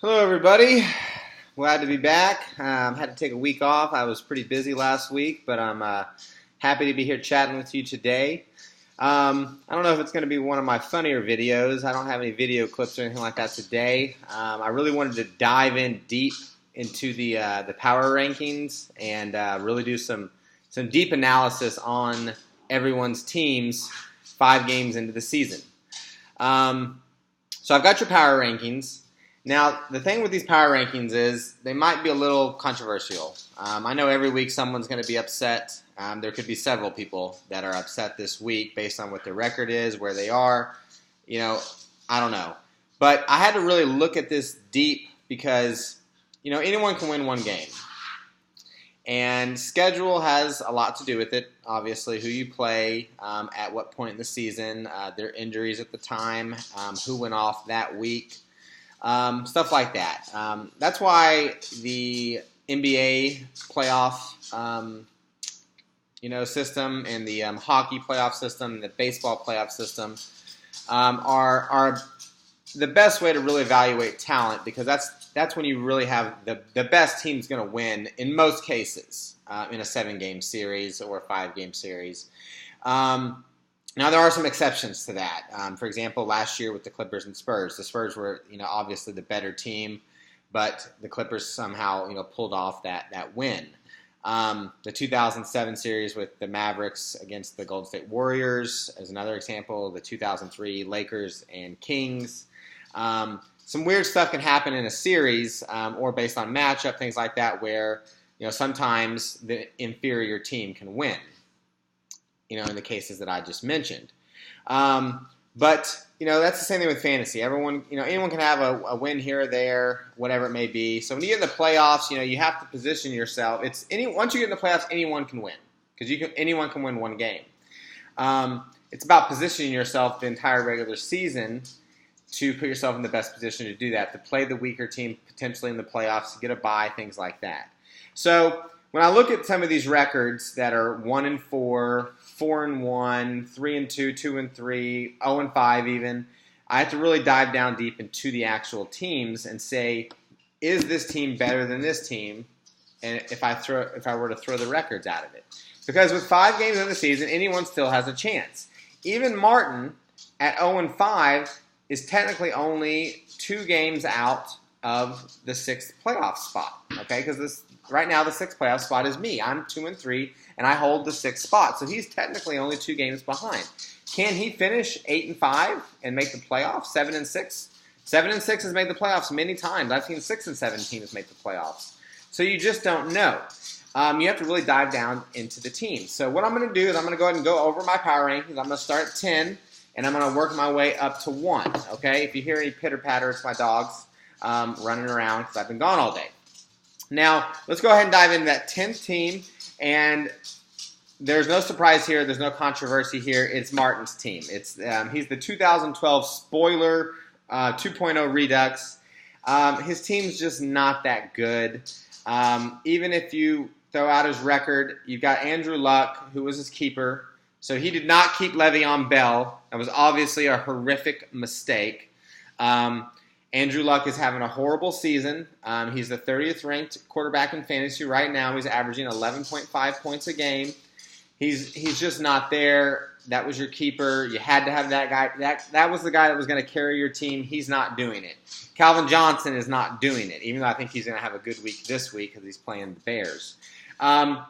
Hello, everybody. Glad to be back. Had to take a week off. I was pretty busy last week, but I'm happy to be here chatting with you today. I don't know if it's going to be one of my funnier videos. I don't have any video clips or anything like that today. I really wanted to dive in deep into the power rankings and really do some deep analysis on everyone's teams 5 games into the season. So I've got your power rankings. Now, the thing with these power rankings is they might be a little controversial. I know every week someone's going to be upset. There could be several people that are upset this week based on what their record is, where they are. I don't know. But I had to really look at this deep because, anyone can win one game. And schedule has a lot to do with it, obviously, who you play, at what point in the season, their injuries at the time, who went off that week. Stuff like that. That's why the NBA playoff, system and the hockey playoff system and the baseball playoff system are the best way to really evaluate talent, because that's when you really have the best team's going to win in most cases in a 7-game series or a 5-game series. Now, there are some exceptions to that. For example, last year with the Clippers and Spurs, the Spurs were, obviously the better team, but the Clippers somehow, pulled off that win. The 2007 series with the Mavericks against the Golden State Warriors is another example. The 2003 Lakers and Kings. Some weird stuff can happen in a series or based on matchup, things like that, where, sometimes the inferior team can win. In the cases that I just mentioned. But that's the same thing with fantasy. Everyone, anyone can have a win here or there, whatever it may be. So when you get in the playoffs, you have to position yourself. Once you get in the playoffs, anyone can win, because anyone can win one game. It's about positioning yourself the entire regular season to put yourself in the best position to do that, to play the weaker team potentially in the playoffs, to get a bye, things like that. So when I look at some of these records that are 1-4, 4-1, 3-2, 2-3, 0-5 even, I have to really dive down deep into the actual teams and say, is this team better than this team? And if I were to throw the records out of it, because with 5 games in the season, anyone still has a chance. Even Martin at 0-5 is technically only 2 games out of the 6th playoff spot. Okay, because right now the 6th playoff spot is me. I'm 2-3, and I hold the 6th spot. So he's technically only 2 games behind. Can he finish 8-5 and make the playoffs? 7-6. 7-6 has made the playoffs many times. I've seen 6-7 teams make the playoffs. So you just don't know. You have to really dive down into the teams. So what I'm going to do is I'm going to go ahead and go over my power rankings. I'm going to start at 10, and I'm going to work my way up to 1. Okay, if you hear any pitter-patter, it's my dogs running around because I've been gone all day. Now, let's go ahead and dive into that 10th team, and there's no surprise here. There's no controversy here. It's Martin's team. He's the 2012 spoiler 2.0 Redux. His team's just not that good. Even if you throw out his record, you've got Andrew Luck, who was his keeper. So he did not keep Le'Veon Bell. That was obviously a horrific mistake. Andrew Luck is having a horrible season. He's the 30th ranked quarterback in fantasy right now. He's averaging 11.5 points a game. He's just not there. That was your keeper. You had to have that guy. That was the guy that was going to carry your team. He's not doing it. Calvin Johnson is not doing it, even though I think he's going to have a good week this week because he's playing the Bears.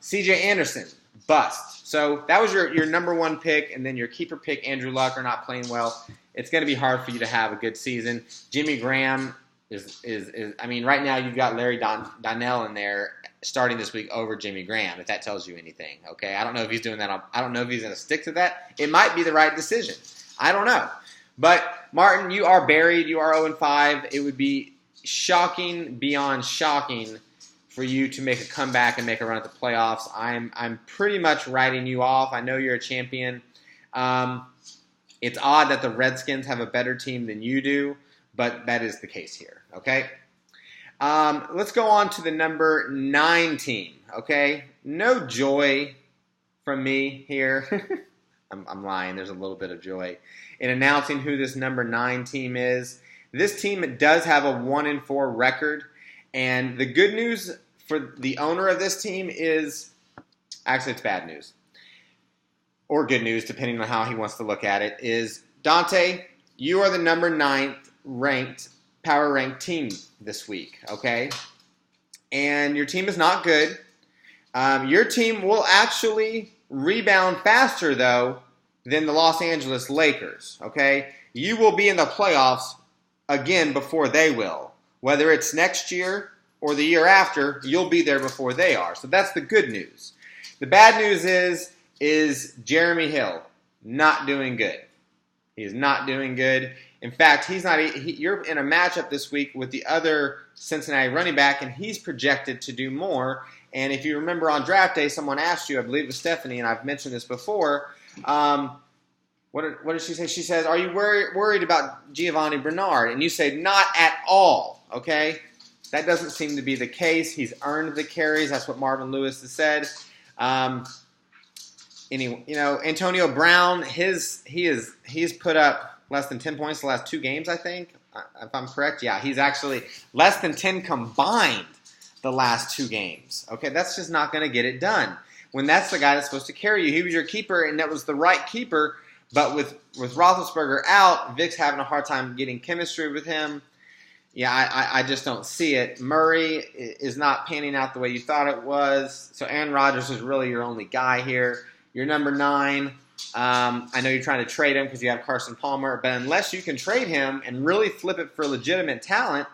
C.J. Anderson, bust. So that was your number 1 pick, and then your keeper pick, Andrew Luck, are not playing well. It's going to be hard for you to have a good season. Jimmy Graham is right now you've got Larry Donnell in there starting this week over Jimmy Graham, if that tells you anything. Okay, I don't know if he's doing that. I don't know if he's going to stick to that. It might be the right decision. I don't know. But Martin, you are buried. You are 0-5. It would be shocking beyond shocking for you to make a comeback and make a run at the playoffs. I'm pretty much writing you off. I know you're a champion. It's odd that the Redskins have a better team than you do, but that is the case here, okay? Let's go on to the number 9 team, okay? No joy from me here. I'm lying. There's a little bit of joy in announcing who this number 9 team is. This team does have a 1-4 record, and the good news for the owner of this team is, actually it's bad news, or good news, depending on how he wants to look at it, is Dante, you are the number 9th ranked, power ranked team this week, okay? And your team is not good. Your team will actually rebound faster, though, than the Los Angeles Lakers, okay? You will be in the playoffs again before they will. Whether it's next year or the year after, you'll be there before they are. So that's the good news. The bad news is Jeremy Hill not doing good. He is not doing good. In fact, you're in a matchup this week with the other Cincinnati running back, and he's projected to do more. And if you remember on draft day, someone asked you, I believe it was Stephanie, and I've mentioned this before, what did she say? She says, are you worried about Giovanni Bernard? And you say, not at all, okay? That doesn't seem to be the case. He's earned the carries. That's what Marvin Lewis has said. Anyway, Antonio Brown, he's put up less than 10 points the last 2 games, I think, if I'm correct. Yeah, he's actually less than 10 combined the last 2 games. Okay, that's just not going to get it done. When that's the guy that's supposed to carry you. He was your keeper, and that was the right keeper. But with Roethlisberger out, Vic's having a hard time getting chemistry with him. Yeah, I just don't see it. Murray is not panning out the way you thought it was. So Aaron Rodgers is really your only guy here. You're number 9. I know you're trying to trade him because you have Carson Palmer. But unless you can trade him and really flip it for legitimate talent,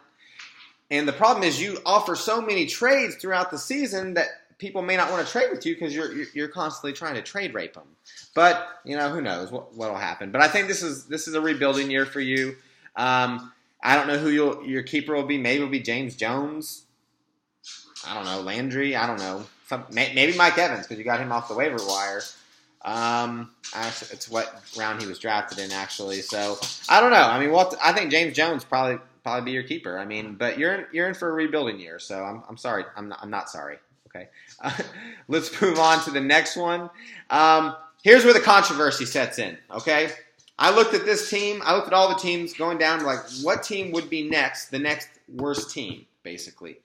and the problem is you offer so many trades throughout the season that people may not want to trade with you because you're constantly trying to trade rape them. But, who knows what will happen. But I think this is a rebuilding year for you. I don't know who your keeper will be. Maybe it'll be James Jones. I don't know. Landry. I don't know. Maybe Mike Evans because you got him off the waiver wire. It's what round he was drafted in, actually. So I don't know. I mean, I think James Jones probably be your keeper. I mean, but you're in for a rebuilding year. So I'm sorry. I'm not sorry. Okay. Let's move on to the next one. Here's where the controversy sets in. Okay. I looked at this team. I looked at all the teams going down to what team would be next, the next worst team, basically.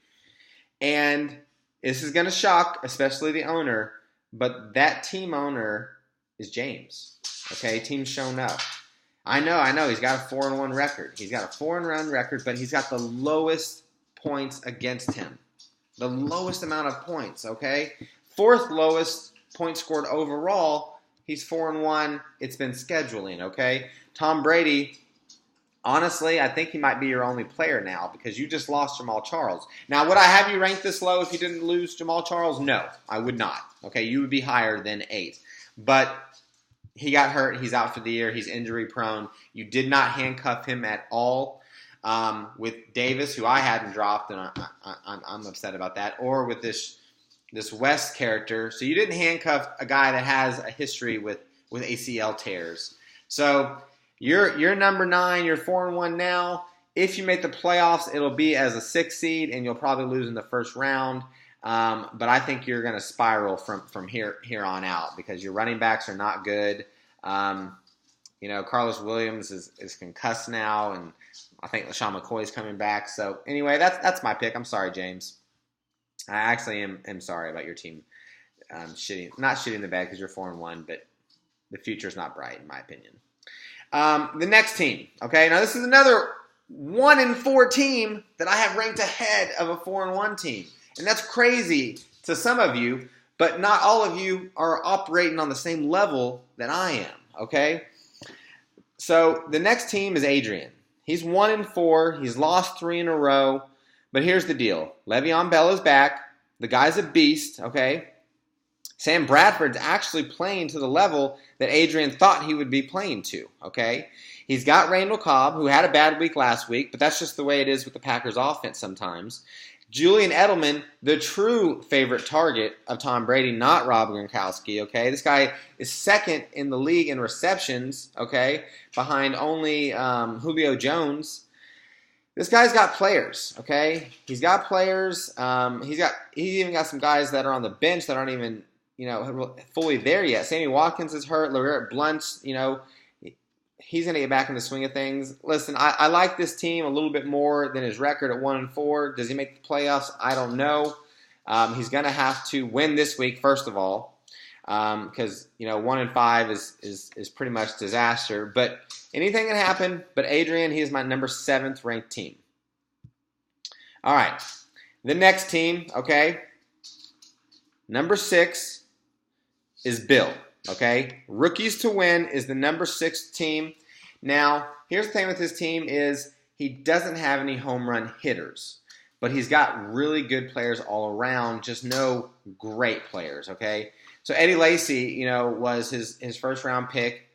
And this is going to shock, especially the owner, but that team owner is James. Okay, team's shown up. I know. He's got a 4-1 record. He's got a 4-1 record, but he's got the lowest points against him. The lowest amount of points, okay? 4th lowest points scored overall. He's 4-1. It's been scheduling, okay? Tom Brady, honestly, I think he might be your only player now because you just lost Jamal Charles. Now, would I have you rank this low if you didn't lose Jamal Charles? No, I would not. Okay, you would be higher than 8. But he got hurt. He's out for the year. He's injury prone. You did not handcuff him at all with Davis, who I hadn't dropped, and I'm upset about that, or with this West character. So you didn't handcuff a guy that has a history with ACL tears. So you're number 9. You're 4-1 now. If you make the playoffs, it'll be as a 6 seed, and you'll probably lose in the first round. But I think you're going to spiral from here on out because your running backs are not good. Carlos Williams is concussed now, and I think LaShawn McCoy is coming back. So anyway, that's my pick. I'm sorry, James. I actually am sorry about your team not shitting the bed because you're 4-1, but the future's not bright in my opinion. The next team, okay? Now this is another 1-4 team that I have ranked ahead of a 4-1 team. And that's crazy to some of you, but not all of you are operating on the same level that I am, okay? So the next team is Adrian. He's 1-4. He's lost 3 in a row. But here's the deal. Le'Veon Bell is back. The guy's a beast, okay? Sam Bradford's actually playing to the level that Adrian thought he would be playing to, okay? He's got Randall Cobb, who had a bad week last week, but that's just the way it is with the Packers offense sometimes. Julian Edelman, the true favorite target of Tom Brady, not Rob Gronkowski, okay? This guy is 2nd in the league in receptions, okay? Behind only Julio Jones. This guy's got players, okay? He's got players. He even got some guys that are on the bench that aren't even, fully there yet. Sammy Watkins is hurt. LeGarrette Blount's, he's going to get back in the swing of things. Listen, I like this team a little bit more than his record at 1-4. Does he make the playoffs? I don't know. He's going to have to win this week, first of all, because 1-5 is pretty much disaster. But anything can happen. But Adrian, he is my number 7th ranked team. All right, the next team, okay, number 6 is Bill. Okay, rookies to win is the number 6 team. Now, here's the thing with his team is he doesn't have any home run hitters, but he's got really good players all around, just no great players, okay? So Eddie Lacy, was his first round pick,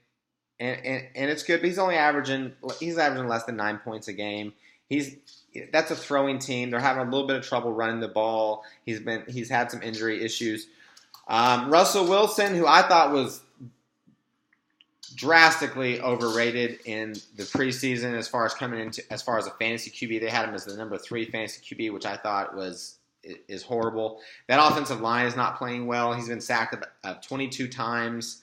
and it's good, but he's averaging less than 9 points a game. That's a throwing team. They're having a little bit of trouble running the ball. He's had some injury issues. Russell Wilson, who I thought was drastically overrated in the preseason as far as a fantasy QB. They had him as the number 3 fantasy QB, which I thought is horrible. That offensive line is not playing well. He's been sacked 22 times.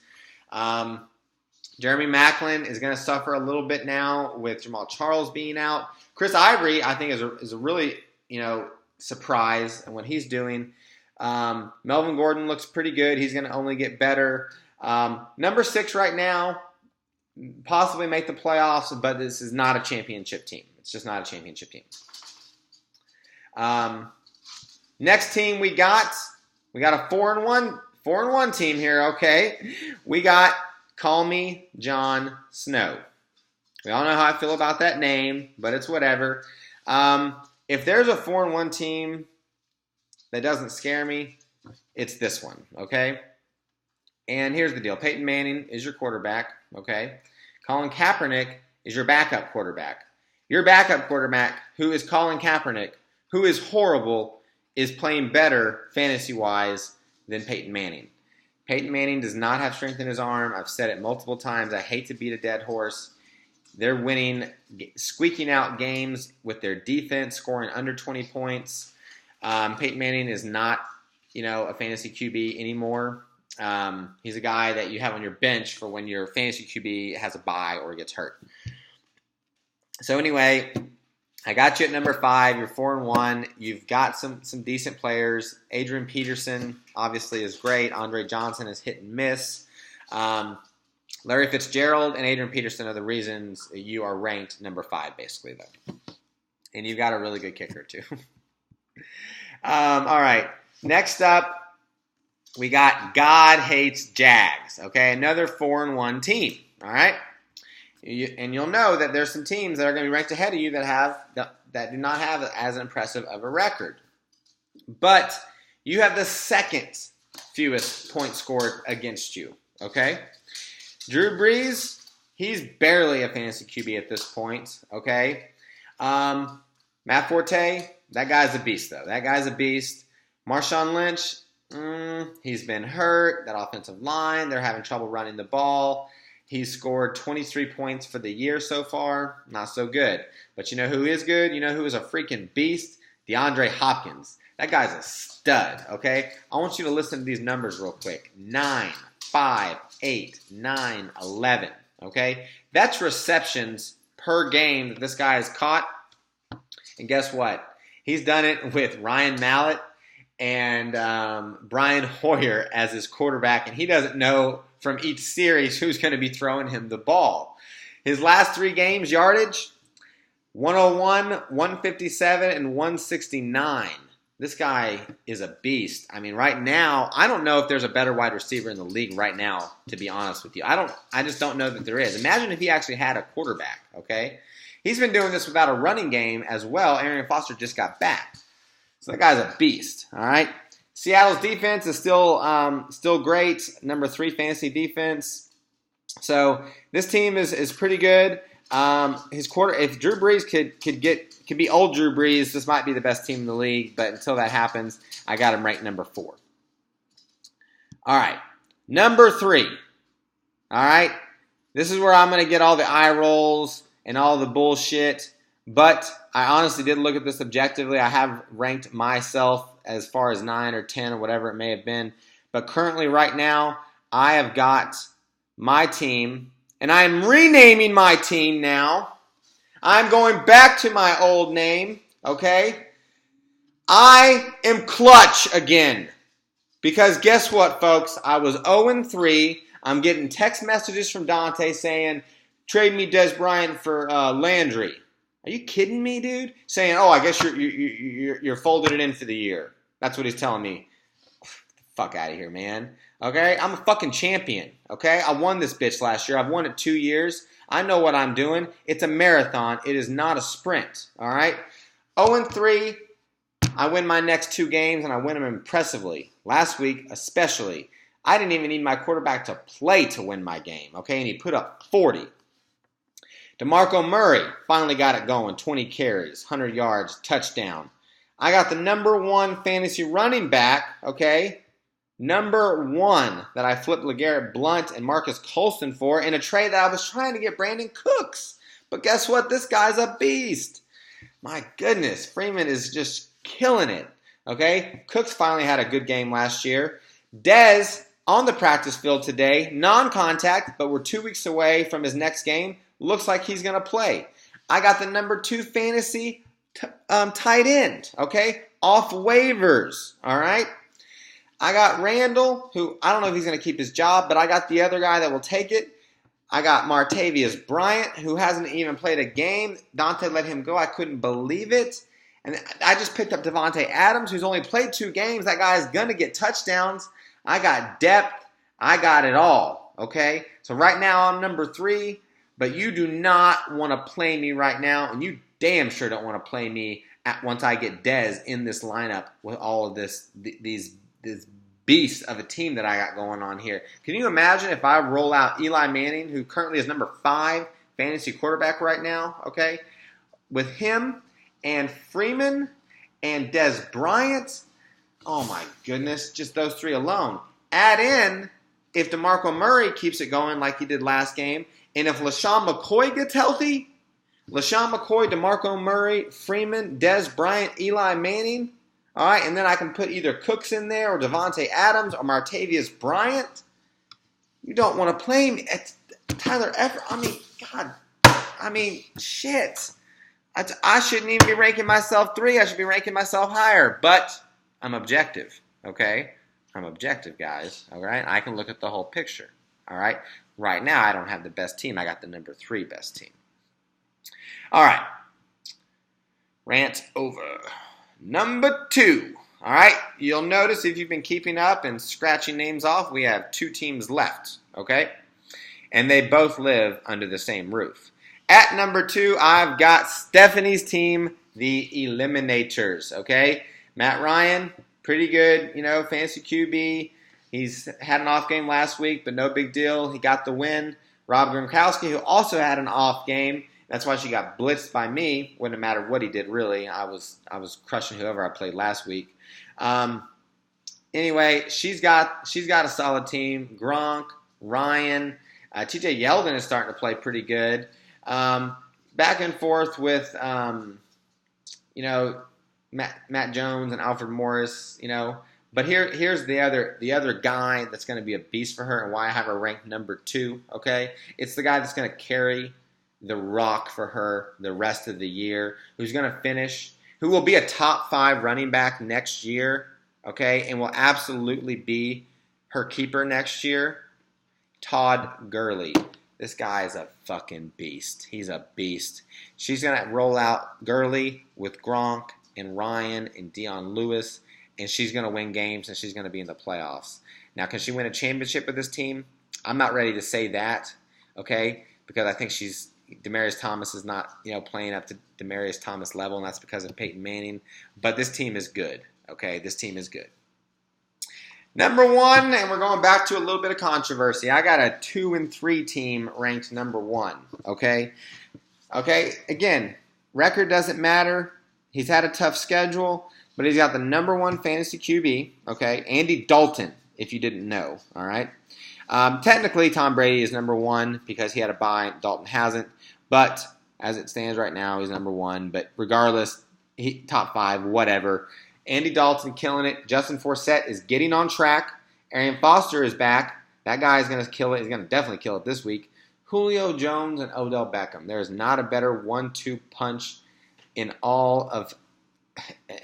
Jeremy Maclin is going to suffer a little bit now with Jamal Charles being out. Chris Ivory, I think, is a really surprise in what he's doing. Melvin Gordon looks pretty good. He's going to only get better. Number 6 right now, possibly make the playoffs, but this is not a championship team. It's just not a championship team. Next team we got a 4-1 team here. Okay, we got Call Me Jon Snow. We all know how I feel about that name, but it's whatever. If there's a 4-1 team that doesn't scare me, it's this one, okay? And here's the deal. Peyton Manning is your quarterback, okay? Colin Kaepernick is your backup quarterback. Your backup quarterback, who is Colin Kaepernick, who is horrible, is playing better fantasy-wise than Peyton Manning. Peyton Manning does not have strength in his arm. I've said it multiple times. I hate to beat a dead horse. They're winning, squeaking out games with their defense, scoring under 20 points. Peyton Manning is not, a fantasy QB anymore. He's a guy that you have on your bench for when your fantasy QB has a bye or gets hurt. So anyway, I got you at number 5. You're 4-1. You've got some decent players. Adrian Peterson obviously is great. Andre Johnson is hit and miss. Larry Fitzgerald and Adrian Peterson are the reasons you are ranked number 5, basically, though. And you've got a really good kicker, too. All right. Next up, we got God Hates Jags. Okay, another 4-1 team. All right? And you'll know that there's some teams that are going to be ranked ahead of you that do not have as impressive of a record. But you have the second fewest points scored against you. Okay? Drew Brees, he's barely a fantasy QB at this point, okay? Matt Forte, that guy's a beast, though. That guy's a beast. Marshawn Lynch, he's been hurt. That offensive line, they're having trouble running the ball. He's scored 23 points for the year so far. Not so good. But you know who is good? You know who is a freaking beast? DeAndre Hopkins. That guy's a stud, okay? I want you to listen to these numbers real quick. 9, 5, 8, 9, 11, okay? That's receptions per game that this guy has caught. And guess what? He's done it with Ryan Mallett and Brian Hoyer as his quarterback, and he doesn't know from each series who's going to be throwing him the ball. His last 3 games, yardage, 101, 157, and 169. This guy is a beast. I mean, right now, I don't know if there's a better wide receiver in the league right now, to be honest with you. I just don't know that there is. Imagine if he actually had a quarterback, okay? He's been doing this without a running game as well. Arian Foster just got back. So that guy's a beast, all right? Seattle's defense is still great. Number 3 fantasy defense. So this team is pretty good. If Drew Brees could be old Drew Brees, this might be the best team in the league. But until that happens, I got him ranked number 4. All right, number 3. All right, this is where I'm going to get all the eye rolls and all the bullshit. But I honestly did look at this objectively. I have ranked myself as far as 9 or 10 or whatever it may have been. But currently, right now, I have got my team and I'm renaming my team now. I'm going back to my old name, okay? I am clutch again. Because guess what, folks? I was 0-3. I'm getting text messages from Dante saying, trade me Dez Bryant for Landry. Are you kidding me, dude? Saying, oh, I guess you're folding it in for the year. That's what he's telling me. Fuck out of here, man. Okay? I'm a fucking champion. Okay? I won this bitch last year. I've won it 2 years. I know what I'm doing. It's a marathon. It is not a sprint. All right? 0-3. I win my next 2 games, and I win them impressively. Last week, especially. I didn't even need my quarterback to play to win my game, okay? And he put up 40. DeMarco Murray finally got it going. 20 carries, 100 yards, touchdown. I got the number 1 fantasy running back, okay? Number 1 that I flipped LeGarrette Blount and Marcus Colston for in a trade that I was trying to get Brandon Cooks. But guess what? This guy's a beast. My goodness, Freeman is just killing it, okay? Cooks finally had a good game last year. Dez on the practice field today, non-contact, but we're 2 weeks away from his next game. Looks like he's going to play. I got the number 2 fantasy tight end, okay? Off waivers, all right? I got Randall, who I don't know if he's going to keep his job, but I got the other guy that will take it. I got Martavius Bryant, who hasn't even played a game. Dante let him go. I couldn't believe it. And I just picked up Devontae Adams, who's only played 2 games. That guy's going to get touchdowns. I got depth. I got it all, okay? So right now I'm number 3, but you do not want to play me right now, and you damn sure don't want to play me once I get Dez in this lineup with all of this beast of a team that I got going on here. Can you imagine if I roll out Eli Manning, who currently is number 5 fantasy quarterback right now, okay? With him and Freeman and Dez Bryant, oh my goodness, just those 3 alone. Add in, if DeMarco Murray keeps it going like he did last game, and if LaShawn McCoy gets healthy, LaShawn McCoy, DeMarco Murray, Freeman, Dez Bryant, Eli Manning, all right, and then I can put either Cooks in there or Devontae Adams or Martavius Bryant. You don't want to play me. It's Tyler Eifert. I mean, shit. I shouldn't even be ranking myself 3. I should be ranking myself higher. But I'm objective, okay? I'm objective, guys, all right? I can look at the whole picture, all right? Right now, I don't have the best team. I got the number 3 best team. All right. Rant over. Number 2, all right? You'll notice if you've been keeping up and scratching names off, we have 2 teams left, okay? And they both live under the same roof. At number 2, I've got Stephanie's team, the Eliminators, okay? Matt Ryan, pretty good, fantasy QB. He's had an off game last week, but no big deal. He got the win. Rob Gronkowski, who also had an off game. That's why she got blitzed by me. Wouldn't have mattered what he did, really. I was crushing whoever I played last week. Anyway, she's got a solid team. Gronk, Ryan, TJ Yeldon is starting to play pretty good. Back and forth with, Matt Jones and Alfred Morris, But here's the other guy that's going to be a beast for her and why I have her ranked number 2, okay? It's the guy that's going to carry the rock for her the rest of the year, who's going to finish, who will be a top 5 running back next year, okay, and will absolutely be her keeper next year, Todd Gurley. This guy is a fucking beast. He's a beast. She's going to roll out Gurley with Gronk and Ryan and Dion Lewis, and she's going to win games, and she's going to be in the playoffs. Now, can she win a championship with this team? I'm not ready to say that, okay, because I think Demaryius Thomas is not, playing up to Demaryius Thomas level, and that's because of Peyton Manning. But this team is good, okay? This team is good. Number 1, and we're going back to a little bit of controversy. I got a 2-3 team ranked number 1, okay? Okay, again, record doesn't matter. He's had a tough schedule, but he's got the number 1 fantasy QB, okay? Andy Dalton, if you didn't know, all right? Technically, Tom Brady is number 1 because he had a bye. Dalton hasn't. But as it stands right now, he's number 1. But regardless, top 5, whatever. Andy Dalton killing it. Justin Forsett is getting on track. Arian Foster is back. That guy is going to kill it. He's going to definitely kill it this week. Julio Jones and Odell Beckham. There is not a better 1-2 punch in all of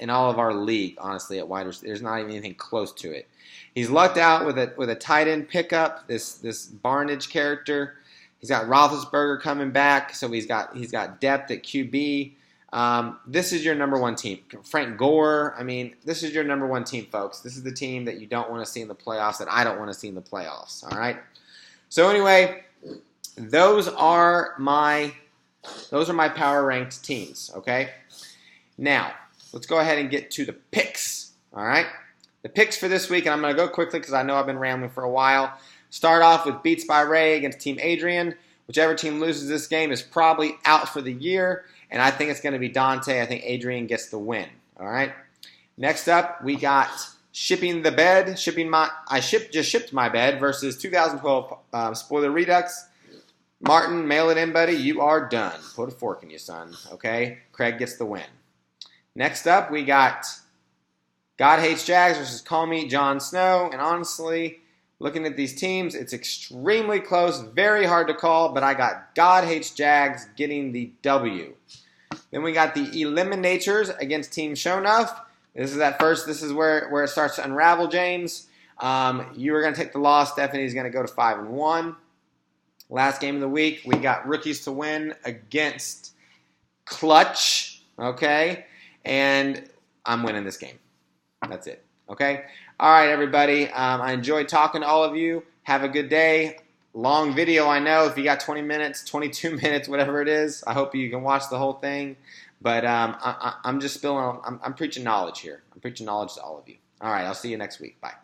our league, honestly, at wide receiver. There's not even anything close to it. He's lucked out with a tight end pickup, this Barnidge character. He's got Roethlisberger coming back, so he's got depth at QB. This is your number one team. Frank Gore, this is your number one team, folks. This is the team that you don't want to see in the playoffs, that I don't want to see in the playoffs, all right? So anyway, those are my power ranked teams, okay? Now, let's go ahead and get to the picks, all right? The picks for this week, and I'm going to go quickly because I know I've been rambling for a while. Start off with Beats by Ray against Team Adrian. Whichever team loses this game is probably out for the year, and I think it's going to be Dante. I think Adrian gets the win, all right? Next up, we got Shipping the Bed. Just shipped my bed versus 2012 Spoiler Redux. Martin, mail it in, buddy. You are done. Put a fork in you, son, okay? Craig gets the win. Next up, we got God Hates Jags versus Call Me Jon Snow. And honestly, looking at these teams, it's extremely close, very hard to call, but I got God Hates Jags getting the W. Then we got the Eliminators against Team Shonuff. This is where it starts to unravel, James. You are going to take the loss. Stephanie's going to go to 5-1. Last game of the week, we got Rookies to Win against Clutch, okay? And I'm winning this game. That's it, okay? All right, everybody. I enjoyed talking to all of you. Have a good day. Long video, I know. If you got 20 minutes, 22 minutes, whatever it is, I hope you can watch the whole thing. But I'm just I'm preaching knowledge here. I'm preaching knowledge to all of you. All right, I'll see you next week. Bye.